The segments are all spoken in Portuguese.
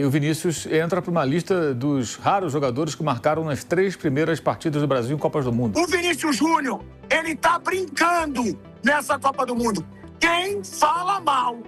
E o Vinícius entra para uma lista dos raros jogadores que marcaram nas 3 primeiras partidas do Brasil em Copas do Mundo. O Vinícius Júnior, ele tá brincando nessa Copa do Mundo. Quem fala mal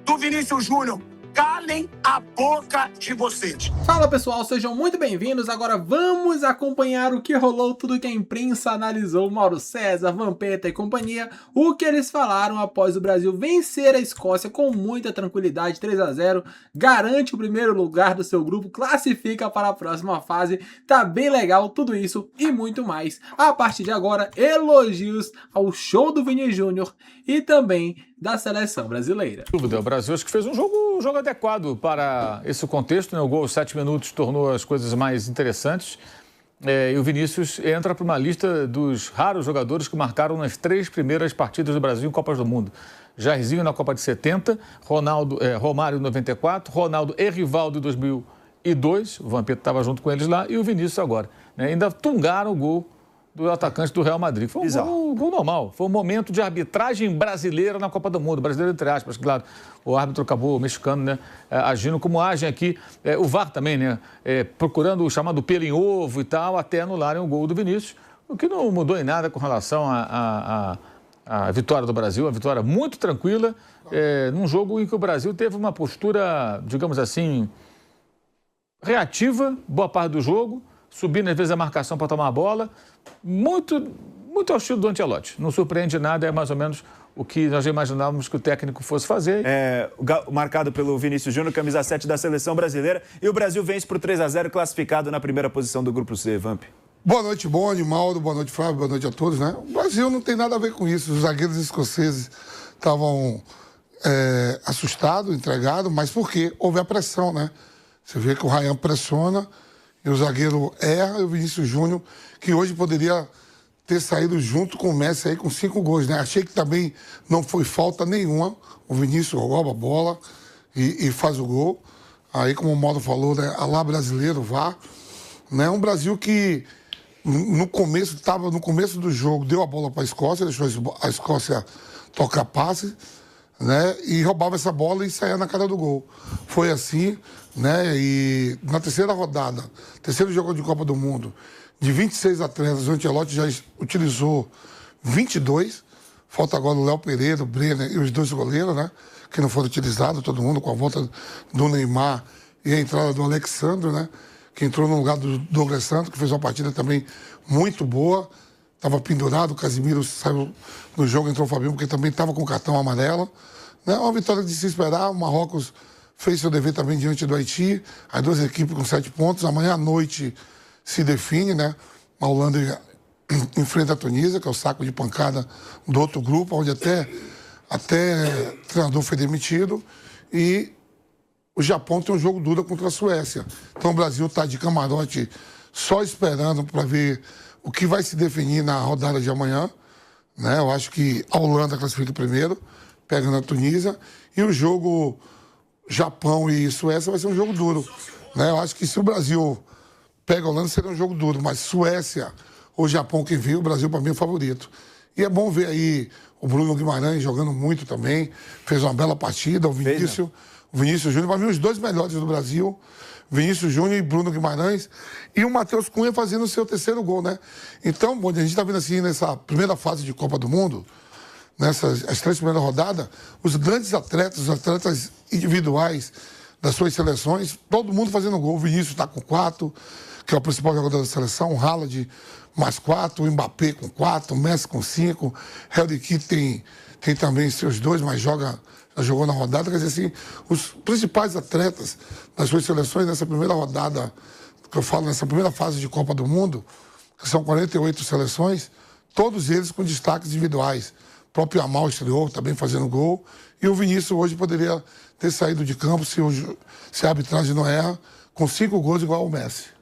do Vinícius Júnior, calem a boca de vocês. Fala pessoal, sejam muito bem-vindos. Agora vamos acompanhar o que rolou, tudo que a imprensa analisou, Mauro César, Vampeta e companhia, o que eles falaram após o Brasil vencer a Escócia com muita tranquilidade, 3-0, garante o primeiro lugar do seu grupo, classifica para a próxima fase, tá bem legal tudo isso e muito mais. A partir de agora, elogios ao show do Vini Júnior e também da seleção brasileira. O Brasil acho que fez um jogo adequado para esse contexto, né? O gol aos 7 minutos tornou as coisas mais interessantes. E o Vinícius entra para uma lista dos raros jogadores que marcaram nas 3 primeiras partidas do Brasil em Copas do Mundo. Jairzinho na Copa de 70, Romário em 94, Ronaldo e Rivaldo em 2002, o Vampeta estava junto com eles lá, e o Vinícius agora. Né? Ainda tungaram o gol do atacante do Real Madrid. Foi um gol normal. Foi um momento de arbitragem brasileira na Copa do Mundo. Brasileira, entre aspas, claro. O árbitro acabou, o mexicano, né, agindo como agem aqui. O VAR também, né, procurando o chamado pelo em ovo e tal, até anularem o gol do Vinícius. O que não mudou em nada com relação à vitória do Brasil. Uma vitória muito tranquila, num jogo em que o Brasil teve uma postura, digamos assim, reativa, boa parte do jogo, subindo às vezes a marcação para tomar a bola, muito ao estilo do Ancelotti. Não surpreende nada, é mais ou menos o que nós já imaginávamos que o técnico fosse fazer. Marcado pelo Vinícius Júnior, camisa 7 da seleção brasileira, e o Brasil vence por 3-0, classificado na primeira posição do Grupo C, Vamp. Boa noite, Boni, Mauro, boa noite, Flávio, boa noite a todos, né? O Brasil não tem nada a ver com isso. Os zagueiros escoceses estavam assustados, entregados, mas por quê? Houve a pressão, né? Você vê que o Ryan pressiona e o zagueiro erra, e o Vinícius Júnior, que hoje poderia ter saído junto com o Messi aí com 5 gols, né? Achei que também não foi falta nenhuma. O Vinícius rouba a bola e faz o gol. Aí, como o Mauro falou, né? A lá brasileiro, VAR. Né? Um Brasil que no começo do jogo, deu a bola para a Escócia, deixou a Escócia tocar passe, né? E roubava essa bola e saía na cara do gol. Foi assim, né? E na terceira rodada, terceiro jogo de Copa do Mundo, de 26 atletas, o Ancelotti já utilizou 22. Falta agora o Léo Pereira, o Brenner e os 2 goleiros, né? Que não foram utilizados, todo mundo com a volta do Neymar e a entrada do Alexandre, né? Que entrou no lugar do Douglas Santos, que fez uma partida também muito boa. Estava pendurado, o Casimiro saiu do jogo, entrou o Fabinho, porque também estava com cartão amarelo. Né? Uma vitória de se esperar. O Marrocos fez seu dever também diante do Haiti. As 2 equipes com 7 pontos. Amanhã à noite se define, né? A Holanda enfrenta a Tunísia, que é o saco de pancada do outro grupo, onde até o treinador foi demitido. E o Japão tem um jogo duro contra a Suécia. Então o Brasil está de camarote só esperando para ver o que vai se definir na rodada de amanhã. Né? Eu acho que a Holanda classifica primeiro, pegando a Tunísia. E o jogo Japão e Suécia vai ser um jogo duro. Né? Eu acho que se o Brasil pega a Holanda, seria um jogo duro. Mas Suécia ou Japão, quem viu, o Brasil para mim é o favorito. E é bom ver aí o Bruno Guimarães jogando muito também. Fez uma bela partida. O Vinícius Júnior, para mim, os 2 melhores do Brasil, Vinícius Júnior e Bruno Guimarães, e o Matheus Cunha fazendo o seu 3º gol, né? Então, bom, a gente está vendo assim, nessa primeira fase de Copa do Mundo, as 3 primeiras rodadas, os grandes atletas, os atletas individuais das suas seleções, todo mundo fazendo gol. O Vinícius está com 4, que é o principal jogador da seleção, o Haaland mais 4, o Mbappé com 4, o Messi com 5, Harry Kane tem também seus 2, mas já jogou na rodada. Quer dizer assim, os principais atletas das suas seleções nessa primeira rodada, que eu falo, nessa primeira fase de Copa do Mundo, que são 48 seleções, todos eles com destaques individuais. O próprio Yamal estreou, também fazendo gol, e o Vinícius hoje poderia ter saído de campo, se a arbitragem não erra, com 5 gols igual ao Messi.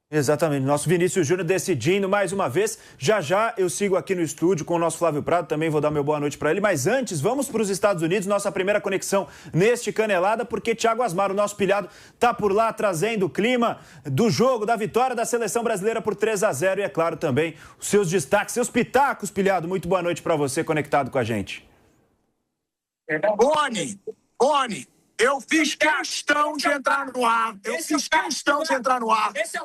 Exatamente, nosso Vinícius Júnior decidindo mais uma vez. Já eu sigo aqui no estúdio com o nosso Flávio Prado, também vou dar meu boa noite para ele, mas antes vamos para os Estados Unidos, nossa primeira conexão neste Canelada, porque Thiago Asmar, o nosso pilhado, tá por lá trazendo o clima do jogo, da vitória da seleção brasileira por 3-0 e é claro também os seus destaques, seus pitacos, pilhado. Muito boa noite para você conectado com a gente. Boni, Eu fiz questão de entrar no ar.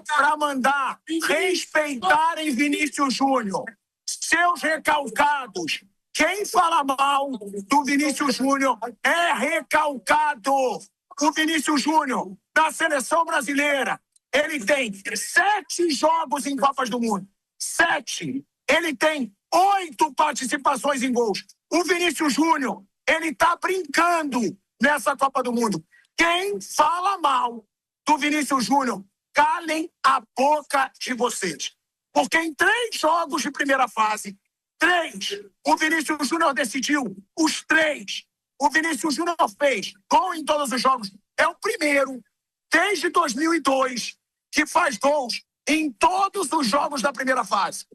Para mandar respeitarem Vinícius Júnior. Seus recalcados. Quem fala mal do Vinícius Júnior é recalcado. O Vinícius Júnior, da seleção brasileira, ele tem 7 jogos em Copas do Mundo. 7. Ele tem 8 participações em gols. O Vinícius Júnior, ele tá brincando nessa Copa do Mundo. Quem fala mal do Vinícius Júnior, calem a boca de vocês. Porque em 3 jogos de primeira fase, 3, o Vinícius Júnior decidiu os 3. O Vinícius Júnior fez gol em todos os jogos. É o primeiro, desde 2002, que faz gols em todos os jogos da primeira fase.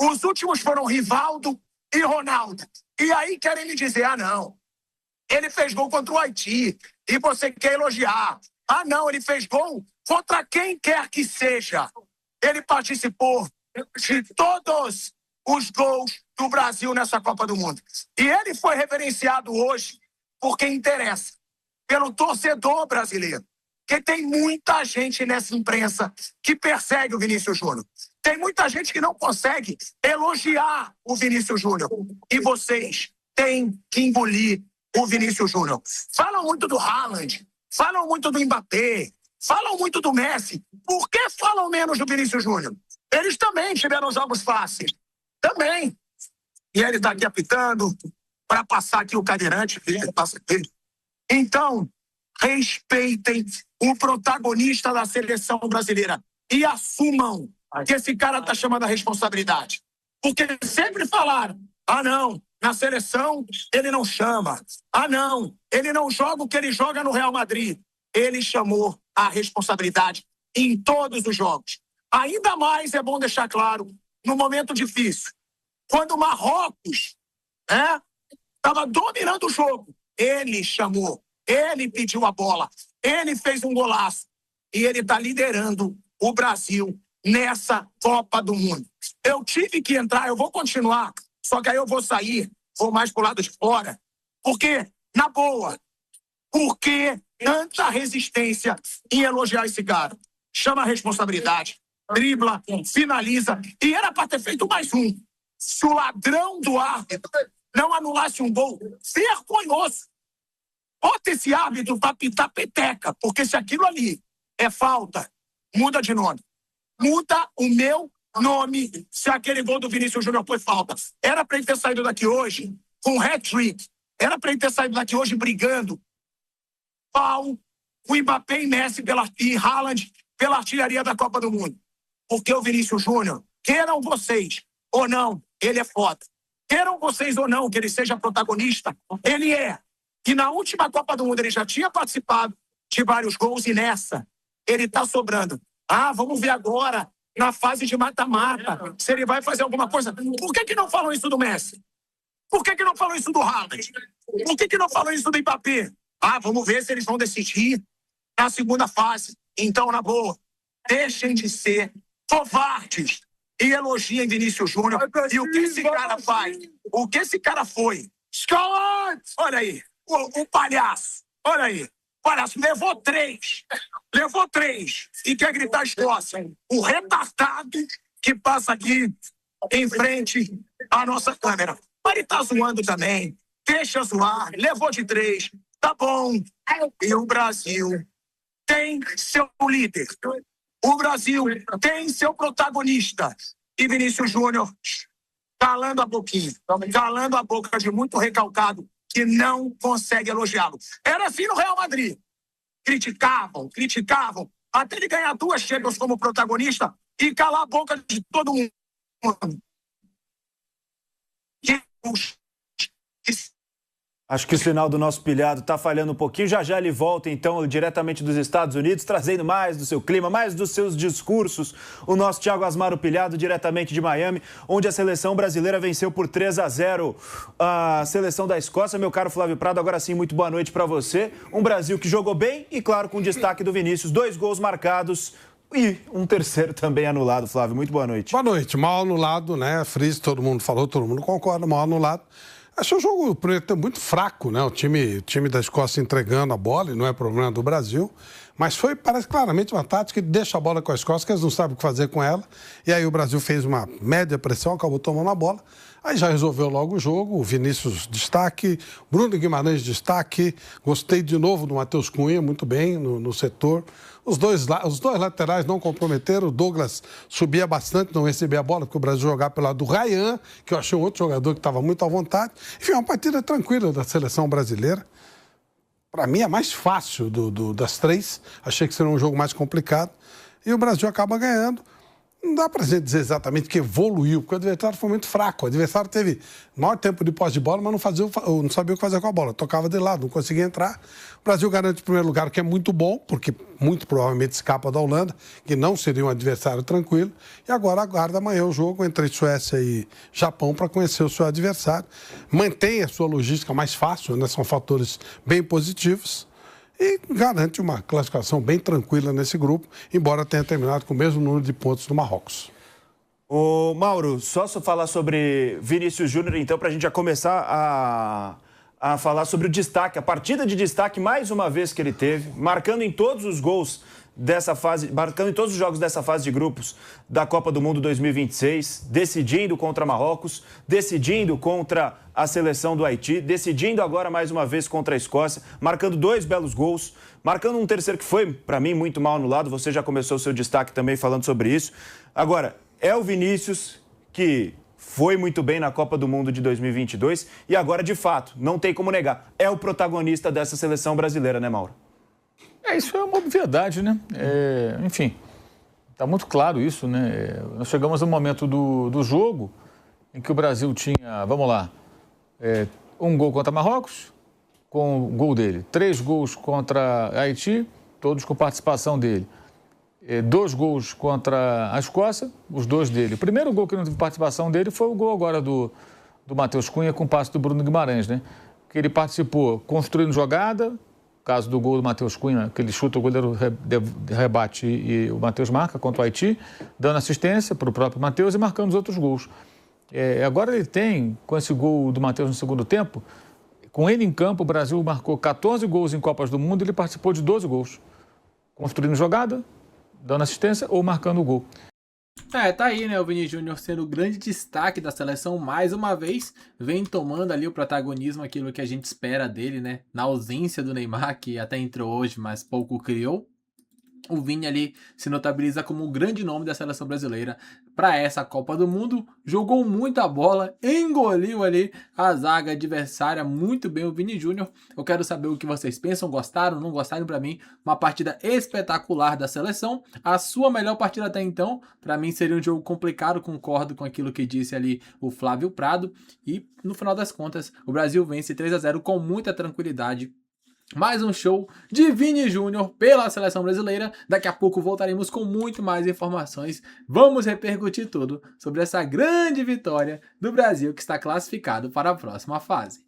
Os últimos foram Rivaldo e Ronaldo. E aí querem me dizer, não, ele fez gol contra o Haiti e você quer elogiar. Não, ele fez gol contra quem quer que seja. Ele participou de todos os gols do Brasil nessa Copa do Mundo. E ele foi reverenciado hoje por quem interessa, pelo torcedor brasileiro. Porque tem muita gente nessa imprensa que persegue o Vinícius Júnior. Tem muita gente que não consegue elogiar o Vinícius Júnior. E vocês têm que engolir o Vinícius Júnior. Falam muito do Haaland, falam muito do Mbappé, falam muito do Messi. Por que falam menos do Vinícius Júnior? Eles também tiveram jogos fáceis. Também. E ele está aqui apitando para passar aqui o cadeirante. Então, respeitem o protagonista da seleção brasileira e assumam que esse cara está chamando a responsabilidade. Porque sempre falaram, não, na seleção ele não chama. Não, ele não joga o que ele joga no Real Madrid. Ele chamou a responsabilidade em todos os jogos. Ainda mais é bom deixar claro, no momento difícil, quando o Marrocos estava dominando o jogo, ele chamou, ele pediu a bola, ele fez um golaço e ele está liderando o Brasil nessa Copa do Mundo. Eu tive que entrar, eu vou continuar, só que aí eu vou sair, vou mais pro lado de fora, porque, na boa, por que tanta resistência em elogiar esse cara? Chama a responsabilidade, dribla, finaliza, e era para ter feito mais um. Se o ladrão do árbitro não anulasse um gol, vergonhoso. Bota esse árbitro para pitar peteca, porque se aquilo ali é falta, muda de nome. Muda o meu nome se aquele gol do Vinícius Júnior foi falta. Era para ele ter saído daqui hoje com hat-trick. Era para ele ter saído daqui hoje brigando pau com Mbappé e Messi e Haaland pela artilharia da Copa do Mundo. Porque o Vinícius Júnior, queiram vocês ou não, ele é foda. Queiram vocês ou não que ele seja protagonista, ele é. E na última Copa do Mundo ele já tinha participado de vários gols e nessa ele tá sobrando. Vamos ver agora, na fase de mata-mata, se ele vai fazer alguma coisa. Por que não falam isso do Messi? Por que não falam isso do Haaland? Por que não falam isso do Mbappé? Vamos ver se eles vão decidir na segunda fase. Então, na boa, deixem de ser covardes e elogiem Vinícius Júnior. E o que esse cara faz? O que esse cara foi? Olha aí, o palhaço. Olha aí. Palhaço, levou 3. Levou 3. E quer gritar Escócia. O retardado que passa aqui em frente à nossa câmera. Mas ele tá zoando também. Deixa zoar. Levou de 3. Tá bom. E o Brasil tem seu líder. O Brasil tem seu protagonista. E Vinícius Júnior calando a boquinha. Calando a boca de muito recalcado que não consegue elogiá-lo. Era assim no Real Madrid. Criticavam, até ele ganhar 2 Champions como protagonista e calar a boca de todo mundo. Acho que o sinal do nosso pilhado está falhando um pouquinho. Já já ele volta, então, diretamente dos Estados Unidos, trazendo mais do seu clima, mais dos seus discursos. O nosso Thiago Asmar, o pilhado, diretamente de Miami, onde a seleção brasileira venceu por 3-0 a seleção da Escócia. Meu caro Flávio Prado, agora sim, muito boa noite para você. Um Brasil que jogou bem e, claro, com destaque do Vinícius. 2 gols marcados e um terceiro também anulado, Flávio. Muito boa noite. Boa noite. Mal anulado, né? Frizz, todo mundo falou, todo mundo concorda, mal anulado. Achei o jogo muito fraco, né? O time da Escócia entregando a bola, e não é problema do Brasil. Mas parece claramente uma tática que deixa a bola com a Escócia, que eles não sabem o que fazer com ela. E aí o Brasil fez uma média pressão, acabou tomando a bola. Aí já resolveu logo o jogo, o Vinícius destaque, Bruno Guimarães destaque. Gostei de novo do Matheus Cunha, muito bem no setor. Os dois laterais não comprometeram, o Douglas subia bastante, não recebia a bola, porque o Brasil jogava pelo lado do Ryan, que eu achei um outro jogador que estava muito à vontade. Enfim, uma partida tranquila da seleção brasileira. Para mim, é mais fácil das três. Achei que seria um jogo mais complicado. E o Brasil acaba ganhando. Não dá para dizer exatamente que evoluiu, porque o adversário foi muito fraco. O adversário teve maior tempo de posse de bola, mas não sabia o que fazer com a bola. Tocava de lado, não conseguia entrar. O Brasil garante o primeiro lugar, que é muito bom, porque muito provavelmente escapa da Holanda, que não seria um adversário tranquilo. E agora aguarda amanhã o jogo entre Suécia e Japão para conhecer o seu adversário. Mantém a sua logística mais fácil, né? São fatores bem positivos. E garante uma classificação bem tranquila nesse grupo, embora tenha terminado com o mesmo número de pontos do Marrocos. Ô, Mauro, só falar sobre Vinícius Júnior, então, para a gente já começar a falar sobre o destaque, a partida de destaque, mais uma vez que ele teve, marcando em todos os gols dessa fase, marcando em todos os jogos dessa fase de grupos da Copa do Mundo 2026, decidindo contra Marrocos, decidindo contra a seleção do Haiti, decidindo agora mais uma vez contra a Escócia, marcando 2 belos gols, marcando um terceiro que foi, para mim, muito mal anulado. Você já começou o seu destaque também falando sobre isso. Agora, é o Vinícius que foi muito bem na Copa do Mundo de 2022 e agora, de fato, não tem como negar, é o protagonista dessa seleção brasileira, né, Mauro? Isso é uma obviedade, né? Enfim, está muito claro isso, né? Nós chegamos no momento do jogo em que o Brasil tinha, vamos lá, 1 gol contra Marrocos, com o gol dele. 3 gols contra Haiti, todos com participação dele. 2 gols contra a Escócia, os 2 dele. O primeiro gol que não teve participação dele foi o gol agora do Matheus Cunha com o passe do Bruno Guimarães, né? Que ele participou construindo jogada. Caso do gol do Matheus Cunha, que ele chuta, o goleiro rebate e o Matheus marca contra o Haiti, dando assistência para o próprio Matheus e marcando os outros gols. Agora ele tem, com esse gol do Matheus no segundo tempo, com ele em campo, o Brasil marcou 14 gols em Copas do Mundo e ele participou de 12 gols. Construindo jogada, dando assistência ou marcando o gol. Tá aí, né, o Vini Júnior sendo o grande destaque da seleção mais uma vez, vem tomando ali o protagonismo, aquilo que a gente espera dele, né, na ausência do Neymar, que até entrou hoje, mas pouco criou. O Vini ali se notabiliza como o grande nome da seleção brasileira para essa Copa do Mundo. Jogou muita bola, engoliu ali a zaga adversária muito bem o Vini Júnior. Eu quero saber o que vocês pensam, gostaram, não gostaram? Para mim, uma partida espetacular da seleção. A sua melhor partida até então, para mim seria um jogo complicado, concordo com aquilo que disse ali o Flávio Prado. E no final das contas, o Brasil vence 3-0 com muita tranquilidade. Mais um show de Vini Júnior pela seleção brasileira. Daqui a pouco voltaremos com muito mais informações. Vamos repercutir tudo sobre essa grande vitória do Brasil que está classificado para a próxima fase.